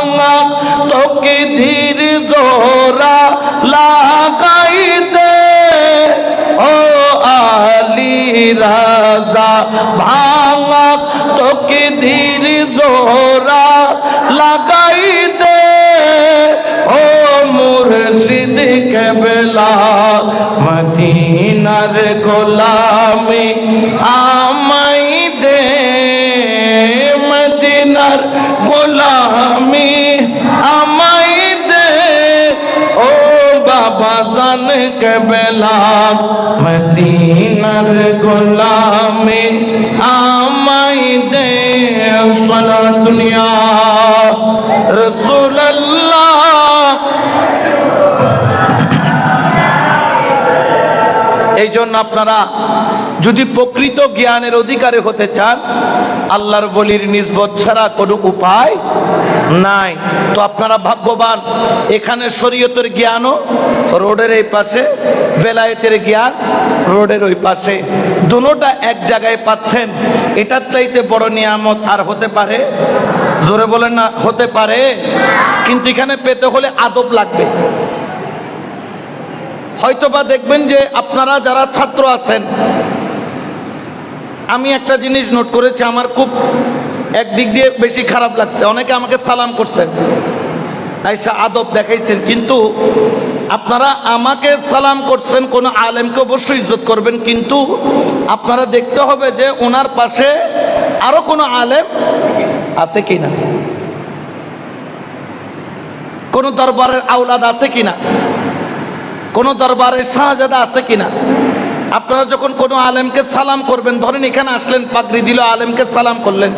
ভাঙা তোকে ধীর জোরা লাগাই দে ও আলী রাজা ভাঙা তোকে ধীর জোরা লাগাই দে ও মুর্শিদ কেবলা মদিনার গোলামি আমাই দে মদিনার গোলামি আমাই দে ও বাবা জান কেবলা মদিনার গোলামি আমাই দে সালাত দুনিয়া রাসূলুল্লাহ। এই জন্য আপনারা যদি প্রকৃত জ্ঞানের অধিকারী হতে চান, আল্লাহর ওলির নিসবত ছাড়া কোনো উপায় নাই। তো আপনারা ভাগ্যবান, এখানে শরীয়তের জ্ঞানও রোডের এই পাশে, বেলায়েতের জ্ঞান রোডের ওই পাশে, দুটোটা এক জায়গায় পাচ্ছেন। এটার চাইতে বড় নিয়ামত আর হতে পারে? জোরে বলেন না, হতে পারে? কিন্তু এখানে পেতে হলে আদব লাগবে। হয়তোবা দেখবেন যে আপনারা যারা ছাত্র আছেন, আমি একটা জিনিস নোট করেছি, আমার খুব একদিক দিয়ে বেশি খারাপ লাগছে। অনেকে আমাকে সালাম করছেন, আইসা আদব দেখাইছেন, কিন্তু আপনারা আমাকে সালাম করছেন, কোনো আলেমকে অবশ্যই ইজ্জত করবেন, কিন্তু আপনারা দেখতে হবে যে ওনার পাশে আরো কোনো আলেম আছে কিনা, কোন দরবারের আওলাদ আছে কিনা, কোন দরবারের শাহজাদা আছে কিনা। আপনারা যখন কোনো আলেমকে সালাম করবেন, ধরেন এখানে আসলেন, পাগড়ি দিল, আলেমকে সালাম করলেন,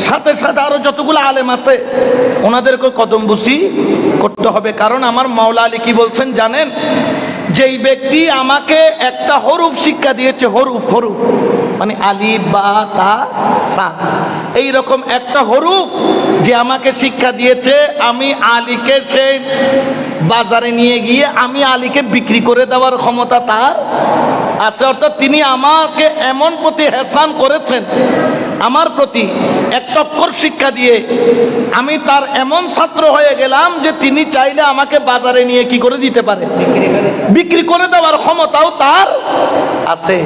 সাথে সাথে আরো যতগুলো আলেম আছে ওনাদেরকে কদমবুসি করতে হবে। কারণ আমার মাওলা আলী কি বলছেন জানেন? যেই ব্যক্তি আমাকে একটা হরফ শিক্ষা দিয়েছে, হরফ হরফ মানে আলিফ বা তা সা, এইরকম একটা হরফ যে আমাকে শিক্ষা দিয়েছে, আমি আলীকে সেই বাজারে নিয়ে গিয়ে আমি আলীকে বিক্রি করে দেওয়ার ক্ষমতা তার আছে। অর্থাৎ তিনি আমাকে এমন প্রতি হেসান করেছেন, আমার প্রতি একটা অক্ষর শিক্ষা দিয়ে আমি তার এমন ছাত্র হয়ে গেলাম যে তিনি চাইলে আমাকে বাজারে নিয়ে কি করে দিতে পারে, বিক্রি করে দেওয়ার ক্ষমতাও তার আছে।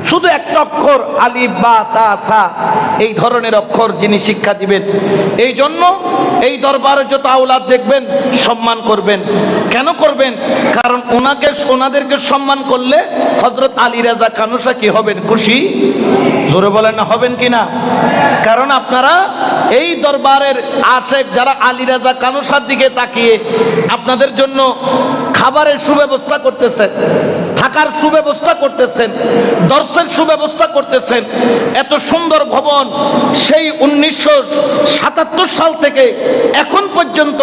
শুধু একটা অক্ষর আলিফ বা তা সা, এই ধরনের অক্ষর যিনি শিক্ষা দিবেন। এই জন্য এই দরবারে যত আওলাদ দেখবেন সম্মান করবেন। কেন করবেন? কারণ ওনাদেরকে সম্মান করলে হযরত আলী রাজা কানুসা কি হবেন? খুশি। জোরে বলেন না, হবেন কিনা? কারণ আপনারা এই দরবারের আশেক যারা আলী রাজা কানুসার দিকে তাকিয়ে আপনাদের জন্য খাবারের সুব্যবস্থা করতেছেন, থাকার সুব্যবস্থা করতেছেন, দর্শের সুব্যবস্থা করতেছেন, এত সুন্দর ভবন সেই 1977 সাল থেকে এখন পর্যন্ত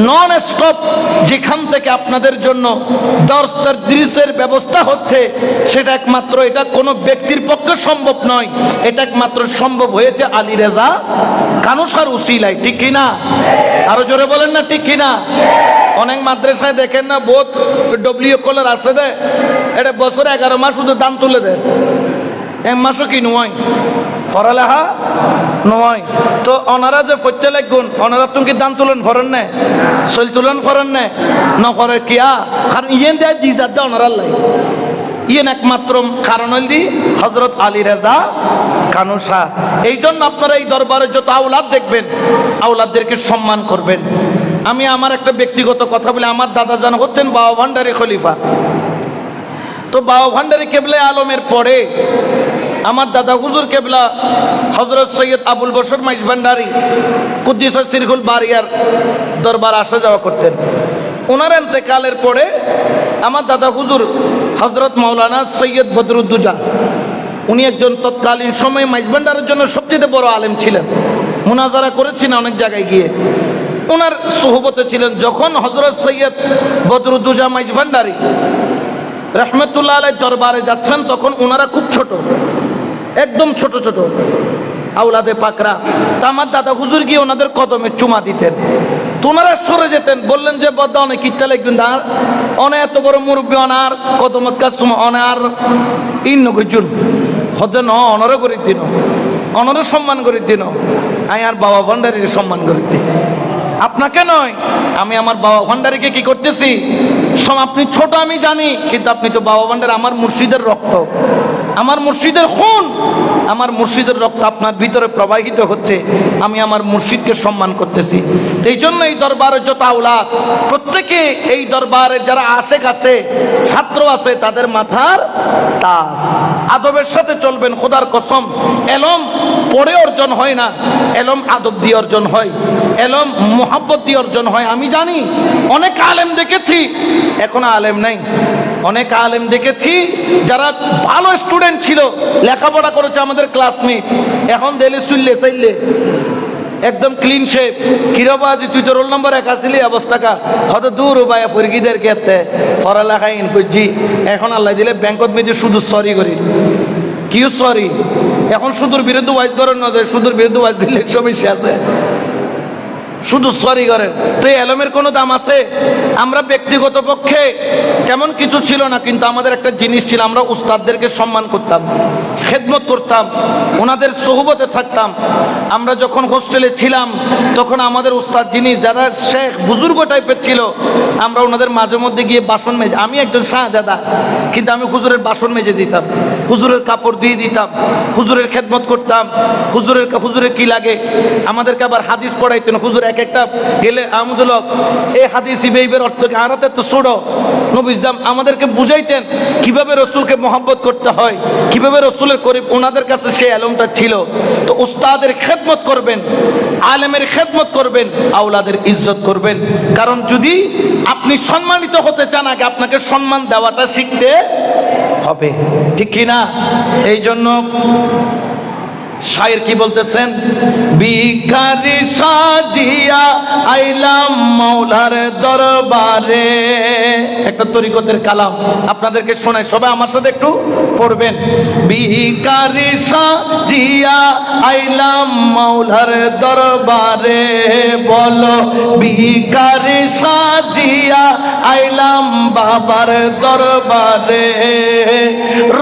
নন স্টপ যেখান থেকে আপনাদের জন্য দর্শের দৃশ্যের ব্যবস্থা হচ্ছে, সেটা একমাত্র এটা কোনো ব্যক্তির পক্ষে সম্ভব নয়, এটা একমাত্র সম্ভব হয়েছে আলী রেজা কানুসার উসিলায়। ঠিক কিনা? আরো জোরে বলেন না, ঠিক কিনা? অনেক মাদ্রাসায় দেখেন না, বোধ ডব্লিউ কলার আছে দে, এটা বছরে 11 মাস শুধু দান তুলে দেয়, এক মাসও কি নয় পড়ালেখা নয়। তো ওনারা যে পড়তে লাগুন, ওনারা তুমি কি দান তুলন করেন না, চল তুলন করেন না, নকরে কিয়া? কারণ ইয়েন দেয় দিজার দেয় ওনারা লাই, ইয়েন একমাত্র কারণ হল দি হযরত আলী রেজা কানুসা। এই জন্য আপনারা এই দরবারে যত আওলাদ দেখবেন, আওলাদদেরকে সম্মান করবেন। আমি আমার একটা ব্যক্তিগত কথা বলি, আমার দাদা জান হচ্ছেন বাবা ভান্ডারী খলিফা। তো বাবা ভান্ডারী কেবলা আলমের পরে আমার দাদা হুজুর কেবলা হযরত সৈয়দ আবুল বশর মাইজ ভান্ডারী কুদ্দিস সিরহুল বারিয়ার দরবার আসা যাওয়া করতেন। ওনার ইন্তেকালের পরে আমার দাদা হুজুর হযরত মাওলানা সৈয়দ বদরুদ্দোজা, উনি একজন তৎকালীন সময়ে মাইজ ভান্ডারের জন্য সবচেয়ে বড় আলেম ছিলেন, মুনাজারা করেছেন অনেক জায়গায় গিয়ে, ওনার সোহবতে ছিলেন। যখন হযরত সৈয়দ বদরুদ্দোজা মাইজ ভান্ডারী রহমতুল্লাহ আলাইহির দরবারে যাচ্ছেন, তখন ওনারা খুব ছোট, একদম ছোট ছোট আওলাদে পাকরা। তা আমার দাদা হুজুর গিয়ে ওনাদের কদমে চুমা দিতেন, তো ওনারা সরে যেতেন, বললেন যে বদ্দা অনেক কিত্তা লাগবেন, আর অনেক এত বড় মুরব্বী অনার কদমত কাজ চুমা অনার ইন্ন গজুন হতে ন অনরও করে দিন, অনরও সম্মান করে দিন, আই আর বাবা ভান্ডারীর সম্মান করে দিই। আপনাকে নয়, আমি আমার বাবা ভান্ডারীকে কি করতেছি, আপনি ছোট আমি জানি, কিন্তু আপনি তো বাবা ভান্ডারী, আমার মুর্শিদের রক্ত, আমার মুর্শিদের খুন, আমার মুর্শিদের রক্ত আপনার ভিতরে প্রবাহিত হচ্ছে, আমি আমার মুর্শিদকে সম্মান করতেছি। এই জন্য এই দরবারের যত আওলাদ, প্রত্যেকে এই দরবারের যারা আশেক আছে, ছাত্র আছে, তাদের মাথার তাজ। আদবের সাথে চলবেন, খোদার কসম। এলম পড়ে অর্জন হয় না, এলম আদব দিয়ে অর্জন হয়, এলম মোহাব্বত দিয়ে অর্জন হয়। আমি জানি অনেক আলেম দেখেছি, এখন আলেম নাই। অনেক আলেম দেখেছি যারা ভালো স্টুডেন্ট ছিল, লেখাপড়া করেছে, আমাদের ক্লাসমেট, এখন দেলে চুললে চাইলে একদম ক্লিন শেপ। কিরবাজি তুই তো রোল নম্বর 1 আসলি অবস্থা কা হয়তো দূর বায়া ফরগিদের কেতে পড়ালেখা ইন করছি। এখন আল্লাহ দিলে ব্যাংকত মেজে শুধু সরি করি, কিউ সরি। এখন সুদূর বিরুদ্ধে ওয়াইজ করেন না, যে সুদূর বিরুদ্ধে ওয়াইজ করলে সমস্যা আছে, শুধু সরি করেন। তো এই এলমের কোনো দাম আছে? আমরা ব্যক্তিগত পক্ষে তেমন কিছু ছিল না, কিন্তু আমাদের একটা জিনিস ছিল, আমরা উস্তাদদেরকে সম্মান করতাম, খেদমত করতাম, ওনাদের সোহবতে থাকতাম। আমরা যখন হোস্টেলে ছিলাম তখন আমাদের উস্তাদ যিনি, যারা শেখ বুজুর্গ টাইপের ছিল, আমরা ওনাদের মাঝে মধ্যে গিয়ে বাসন মেজে, আমি একজন শাহজাদা, কিন্তু আমি হুজুরের বাসন মেজে দিতাম, হুজুরের কাপড় দিয়ে দিতাম, হুজুরের খেদমত করতাম। হুজুরের কি লাগে, আমাদেরকে আবার হাদিস পড়াইতেন হুজুর। এক একটা গেলে আহমদুল্লাহ এই হাদিস ইবেইবের অর্থ কি, আরাতে তো ছোড়ো নবিসদাম, আমাদেরকে বুঝাইতেন কিভাবে রসুলকে মহব্বত করতে হয়, কিভাবে রসুলের করিব। ওনাদের কাছে সেই আলমটা ছিল। তো উস্তাদের খেদমত করবেন, আলেমের খেদমত করবেন, আওলাদের ইজ্জত করবেন। কারণ যদি আপনি সম্মানিত হতে চান, আগে আপনাকে সম্মান দেওয়াটা শিখতে হবে, ঠিক কিনা? এই জন্য শায়ের কি বলতেছেন, ভিখারি সাজিয়া আইলাম মাওলার দরবারে। একটা তরিকতের কালাম আপনাদেরকে শোনাই, সবাই আমার সাথে একটু পড়বেন। ভিখারি সাজিয়া আইলাম মাওলার দরবারে, বলো ভিখারি সাজিয়া আইলাম বাবার দরবারে।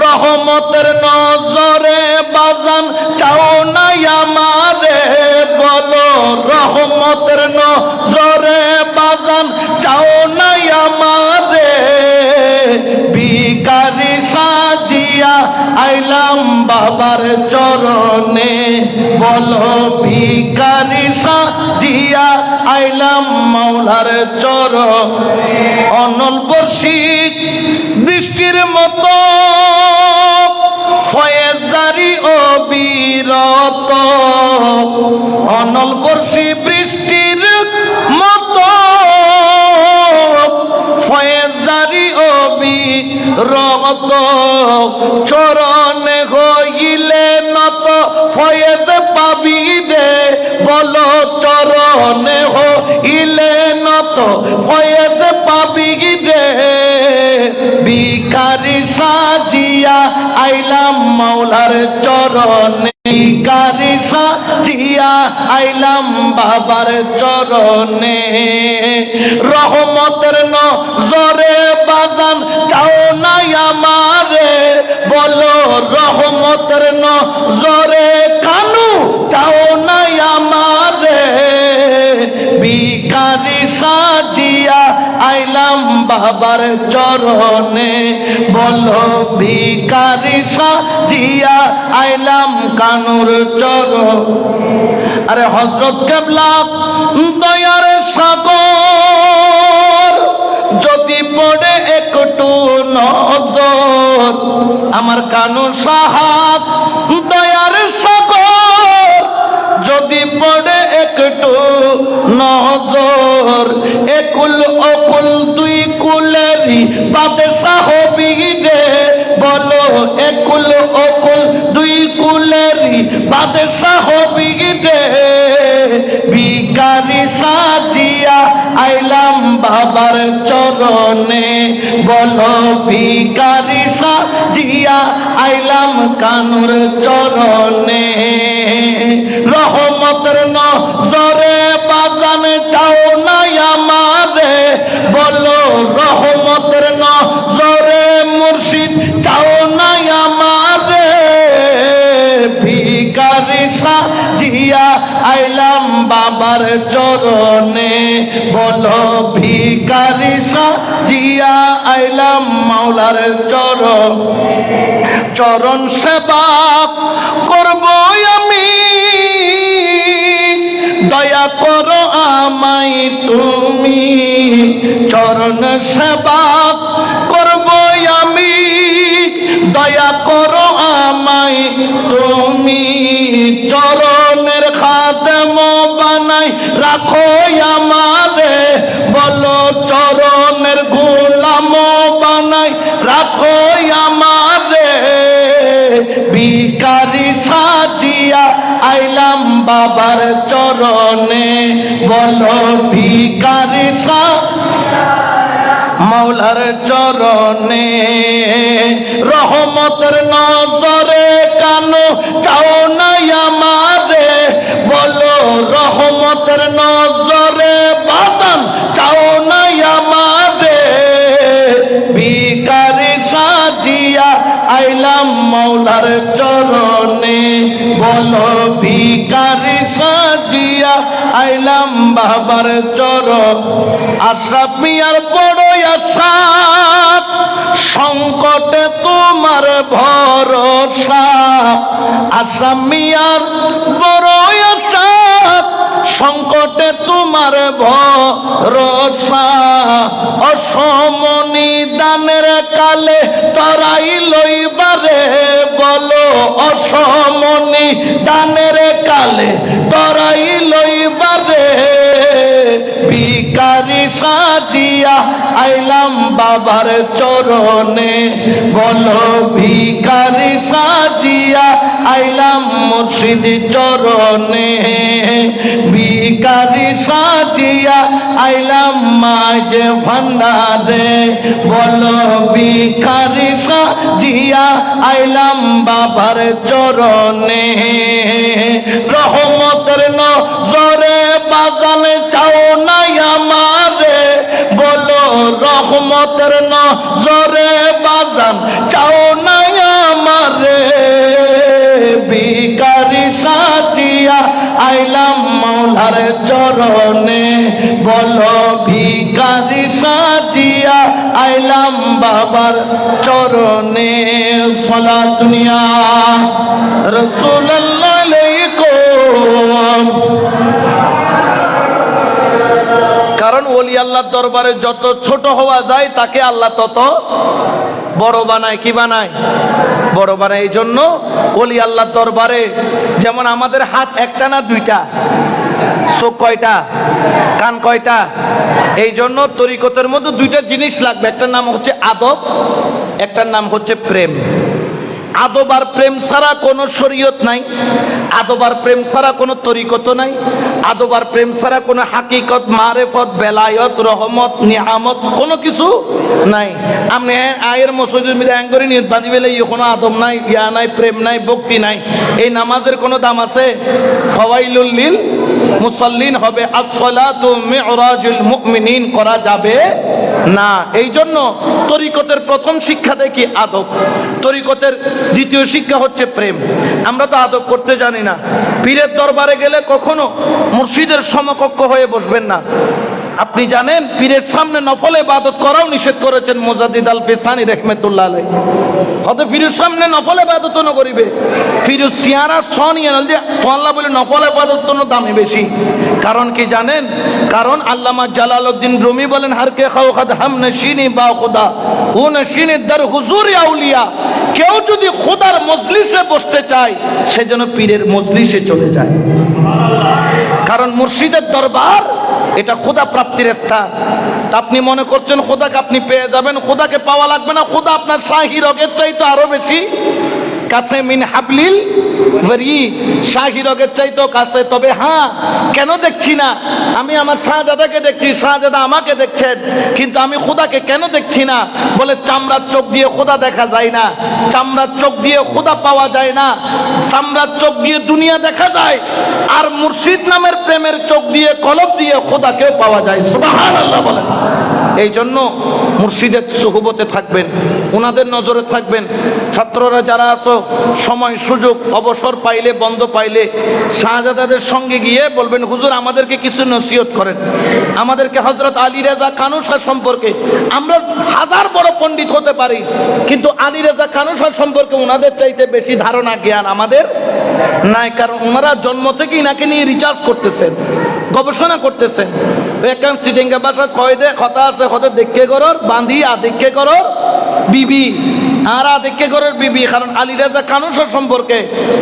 রহমতের নজরে বাজান চাও না আমারে, বলো রহমতের নজরে বাজান চাও না আমারে। ভিখারি সাজিয়া আইলাম বাবার চরণে, বলো ভিখারি সাজিয়া আইলাম মাওলার চরণে। অনল বর্ষি বৃষ্টির মতো ফয়েজ জারি অবিরত, অনল বর্ষি বৃষ্টির মতো ফয়েজ জারি অবিরত। চরণে হইলে নত ফয়েজ পাবি রে, বলো চরণে হইলে নত ফয়েজ পাবি রে। ভিখারি সাজিয়া আইলাম মাওলার চরণে, ভিখারি সাজিয়া আইলাম বাবার চরণে। রহমতের নজরে বাজান চাও না আমারে, বলো রহমতের নজরে কানু চাও না আমারে। ভিখারি সাজিয়া আইলাম বাবার চরণে, বলো ভিখারি সাজিয়া আইলাম কানুর চরণ। আরে হযরত কেবলা দয়ার সাগর, যদি পড়ে একটু নজর, আমার কানু সাহাব দয়ার সাগর, যদি পড়ে একটু নজর। একুল অকুল দুই কুলেরই বাদশা হবি রে, বলো একুল অকুল দুই কুলেরই বাদশা হবি রে। ভিখারি সাজিয়া আইলাম বাবার চরণে, বলো ভিখারি সাজিয়া আইলাম কানুর চরণে। রহমতের নজরে বাজান চাও না আমারে, বলো রহমতের নজরে মুর্শিদ চাও না আমারে। ভিখারি সাজিয়া আইলাম বাবার চরণে, চরণে বলো ভিখারি সাজিয়া আইলাম মাওলার চরণ সেবা করব আমি, দয়া করো আমায় তুমি, চরণ সেবা করব আমি, দয়া করো আমায় তুমি, চরণের খাদেম বানাই রাখো আমারে, বলো চরণের গোলাম বানাই রাখো আমারে, ভিখারি সাজিয়া আইলাম বাবার চরণে, বলো ভিখারি মাওলার চরণে, রহমতের নজরে কানো চাও নাই আমারে, বলো রহমতের নজরে বাজান চাও নাই আমারে, ভিখারি সাজিয়া আইলাম মাওলার চরণে, বলো ভিখারি সাজিয়া আইলাম বাবার চরণ। আশরাফ মিয়ার বড় আশা, সংকটে তোমার ভরসা, আশরাফ মিয়ার বড় আশা, সংকটে তোমার ভরসা, অসমনি দানের কালে তরাই লইবারে, বলো অসমনি দানের কালে তরাই লইবারে, ভিখারি সাজিয়া আইলাম বাবার চরণে, বলো ভিখারি সাজিয়া আইলাম মুর্শিদ চরণে, ভিখারি সাজিয়া আইলাম মাঝে ভান্ডারে, বলো ভিখারি সাজিয়া আইলাম বাবার চরণে, রহমতের নজরে বাজান চাও নাই আমারে, বলো রহমতের নজরে বাজান চাও নাই আমারে, ভিখারি সাজিয়া আইলাম মাওলার চরণে, বলো ভিখারি সাজিয়া আইলাম বাবার চরণে। সালাতুনিয়া রাসূলুল্লাহ আলাইকুম। কারণ ওলি আল্লাহর দরবারে যত ছোট হওয়া যায় তাকে আল্লাহ তত বড় বানায়। কি বানায়? বড় বানায়। এই জন্য ওলি আল্লাহর দরবারে যেমন আমাদের হাত একটা না দুইটা, চোখ কয়টা, কান কয়টা, এই জন্য তরিকতের মধ্যে দুইটা জিনিস লাগবে, একটার নাম হচ্ছে আদব, একটার নাম হচ্ছে প্রেম। আদব আর প্রেম ছাড়া কোনো শরীয়ত নাই, আদব আর প্রেম ছাড়া কোনো তরিকত নাই, আদব আর প্রেম ছাড়া কোনো হাকিকত, মারেফত, বেলায়ত, রহমত, নিয়ামত কোনো কিছু নাই। আপনি আয়ের মসজিদের মধ্যে অ্যাঙ্গরি নির্বাণী বেলে কোনো আদব নাই, ইয়া নাই, প্রেম নাই, ভক্তি নাই। এই নামাজের কোনো দাম আছে? ফাওয়াইলুল লিল মুসাল্লিন হবে, আসসালাতু মি'রাজুল মুমিনিন করা যাবে না। এই জন্য তরিকতের প্রথম শিক্ষা দেখি আদব, তরিকতের দ্বিতীয় শিক্ষা হচ্ছে প্রেম। আমরা তো আদব করতে জানি না। পীরের দরবারে গেলে কখনো মুর্শিদের সমকক্ষ হয়ে বসবেন না। আপনি জানেন পীরের সামনে নফল ইবাদত করাও নিষেধ করেছেন মুজাদ্দিদ আল ফিসানি রাহমাতুল্লাহ আলাইহি। হতে পীরের সামনে নফল ইবাদত না করিবে, ফিরুজ সিয়ারা সনিয়া নলদি তো আল্লাহ বলে নফল ইবাদত তো দামে বেশি। কারণ কি জানেন? কারণ আল্লামা জালালউদ্দিন রুমি বলেন, হার কে খাও খাদ হাম নশিনি বা খুদা ও নশিনি দর হুজুর আউলিয়া। কেউ যদি খোদার মজলিসে বসতে চায় সে যেন পীরের মজলিসে চলে যায়। কারণ মুর্শিদের দরবার এটা খোদা প্রাপ্তির স্থান। আপনি মনে করছেন খোদাকে আপনি পেয়ে যাবেন, খোদাকে পাওয়া লাগবে না। খোদা আপনার শাহী রগের চাইতে আরো বেশি কাছে, মিন হাবলিল ওয়ারি, শাহী রগের চাইতেও কাছে। তবে হ্যাঁ, কেন দেখছি না? আমি আমার শাহজাদাকে দেখছি, শাহজাদা আমাকে দেখছেন, কিন্তু আমি খোদাকে কেন দেখছি না? বলে চামড়ার চোখ দিয়ে খোদা দেখা যায় না, চামড়ার চোখ দিয়ে খোদা পাওয়া যায় না, চামড়ার চোখ দিয়ে দুনিয়া দেখা যায়, আর মুর্শিদ নামের প্রেমের চোখ দিয়ে, কলব দিয়ে খোদাকেও পাওয়া যায়। সুবহানাল্লাহ বলেন। এই জন্য মুর্শিদের সুহবতে থাকবেন, ওনাদের নজরে থাকবেন। ছাত্ররা যারা আছো, সময় সুযোগ অবসর পাইলে, বন্ধ পাইলে শাহজাদাদের সঙ্গে গিয়ে বলবেন, হুজুর আমাদেরকে কিছু নসিহত করেন, আমাদেরকে হযরত আলী রেজা কানু শাহ সম্পর্কে, আমরা হাজার বড় পণ্ডিত হতে পারি কিন্তু আলী রেজা কানু শাহ সম্পর্কে ওনাদের চাইতে বেশি ধারণা জ্ঞান আমাদের নাই, কারণ ওনারা জন্ম থেকে ইনাকে নিয়ে রিসার্চ করতেছেন, গবেষণা করতেছেন। এখন সিটিংগা ভাষা কয়দে কথা আছে, হতে দেখে করর বান্ধি আদেখে করর বিবি আর আদেখে করর বিবি, কারণ আলী রাজা কানু শাহ সম্পর্কে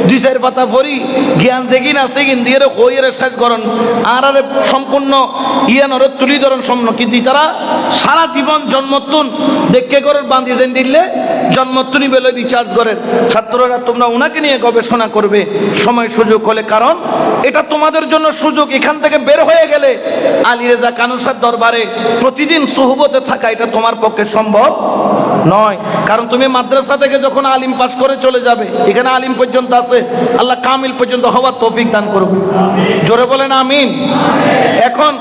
দুই চার পাতা পড়ি জ্ঞান যেগিন আছে কিন দিয়ে কইরে শেষ করন আর আরে সম্পূর্ণ ইয়ানর তুলি ধরন সম্পূর্ণ, কিন্তু তারা সারা জীবন জন্মতুন দেখে করর বান্ধি যেন দিলে জন্মতুনি বেলে রিচার্জ করেন। ছাত্ররা তোমরা ওনাকে নিয়ে গবেষণা করবে সময় সুযোগ হলে, কারণ এটা তোমাদের জন্য সুযোগ। এখান থেকে বের হয়ে গেলে আলী রেজা কানু শাহ দরবারে প্রতিদিন সুহবতে থাকা এটা তোমার পক্ষে সম্ভব নয়, কারণ তুমি মাদ্রাসা থেকে যখন আলিম পাশ করে চলে যাবে, এখানে আলিম পর্যন্ত আছে, আল্লাহ কামিল পর্যন্ত হওয়ার তৌফিক দান করুক। জোরে বলেন আমিন। এখন